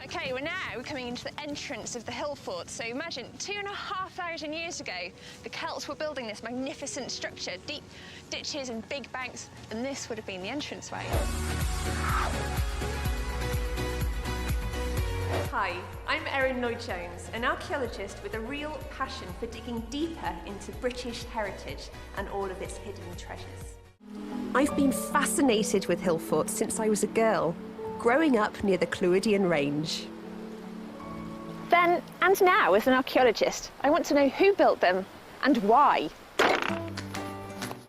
Okay, we're now coming into the entrance of the hill fort. So imagine 2,500 years ago, the Celts were building this magnificent structure, deep ditches and big banks, and this would have been the entranceway. Hi, I'm Erin Lloyd Jones, an archaeologist with a real passion for digging deeper into British heritage and all of its hidden treasures. I've been fascinated with hill forts since I was a girl, growing up near the Clwydian Range. Then, and now, as an archaeologist, I want to know who built them and why.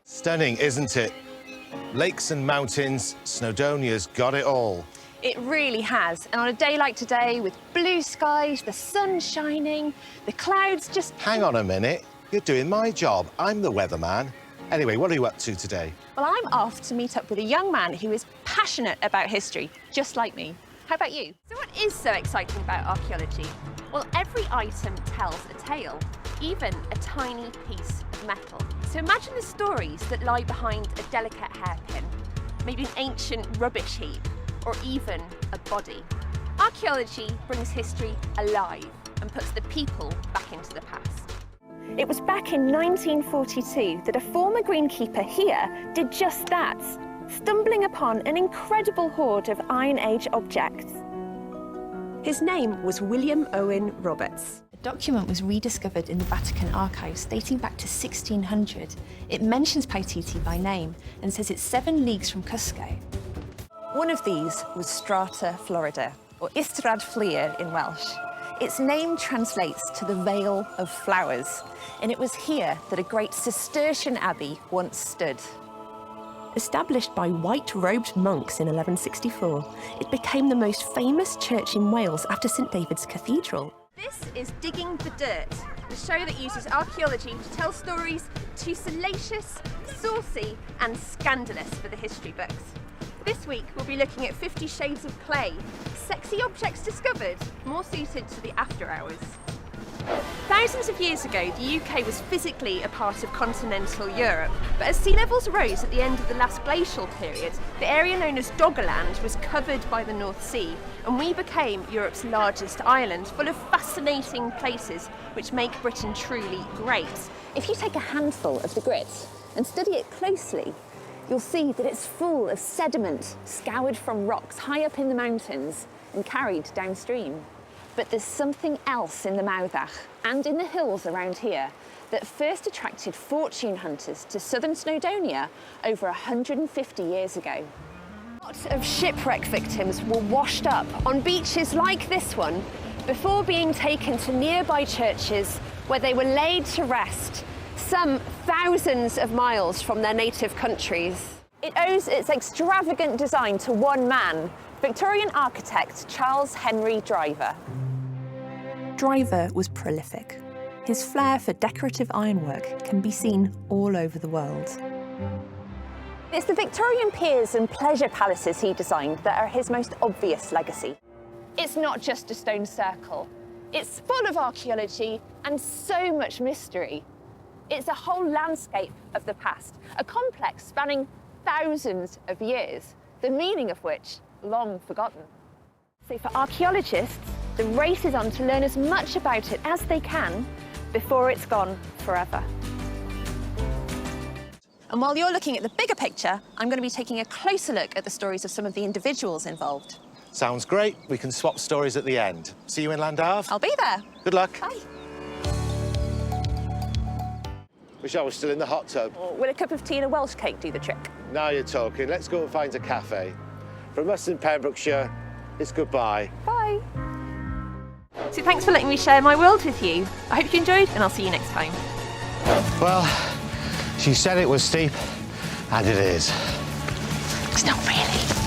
Stunning, isn't it? Lakes and mountains, Snowdonia's got it all. It really has, and on a day like today, with blue skies, the sun shining, the clouds just... Hang on a minute, you're doing my job. I'm the weatherman. Anyway, what are you up to today? Well, I'm off to meet up with a young man who is passionate about history, just like me. How about you? So what is so exciting about archaeology? Well, every item tells a tale, even a tiny piece of metal. So imagine the stories that lie behind a delicate hairpin, maybe an ancient rubbish heap, or even a body. Archaeology brings history alive and puts the people back into the past. It was back in 1942 that a former greenkeeper here did just that, stumbling upon an incredible hoard of Iron Age objects. His name was William Owen Roberts. A document was rediscovered in the Vatican archives dating back to 1600. It mentions Paititi by name and says it's 7 leagues from Cusco. One of these was Strata Florida, or Ystrad Fleur in Welsh. Its name translates to the Vale of Flowers, and it was here that a great Cistercian abbey once stood. Established by white-robed monks in 1164, it became the most famous church in Wales after St David's Cathedral. This is Digging the Dirt, the show that uses archaeology to tell stories too salacious, saucy and scandalous for the history books. This week we'll be looking at 50 Shades of Clay, sexy objects discovered, more suited to the after hours. Thousands of years ago, the UK was physically a part of continental Europe, but as sea levels rose at the end of the last glacial period, the area known as Doggerland was covered by the North Sea, and we became Europe's largest island, full of fascinating places which make Britain truly great. If you take a handful of the grit and study it closely, you'll see that it's full of sediment scoured from rocks high up in the mountains and carried downstream. But there's something else in the Mawddach and in the hills around here that first attracted fortune hunters to southern Snowdonia over 150 years ago. Lots of shipwreck victims were washed up on beaches like this one before being taken to nearby churches where they were laid to rest, some thousands of miles from their native countries. It owes its extravagant design to one man, Victorian architect Charles Henry Driver. Driver was prolific. His flair for decorative ironwork can be seen all over the world. It's the Victorian piers and pleasure palaces he designed that are his most obvious legacy. It's not just a stone circle. It's full of archaeology and so much mystery. It's a whole landscape of the past, a complex spanning thousands of years, the meaning of which long forgotten. So for archaeologists, the race is on to learn as much about it as they can before it's gone forever. And while you're looking at the bigger picture, I'm going to be taking a closer look at the stories of some of the individuals involved. Sounds great. We can swap stories at the end. See you in Llandaff. I'll be there. Good luck. Bye. Wish I was still in the hot tub. Or will a cup of tea and a Welsh cake do the trick? Now you're talking. Let's go and find a cafe. From us in Pembrokeshire, it's goodbye. Bye. So thanks for letting me share my world with you. I hope you enjoyed, and I'll see you next time. Well, she said it was steep, and it is. It's not really.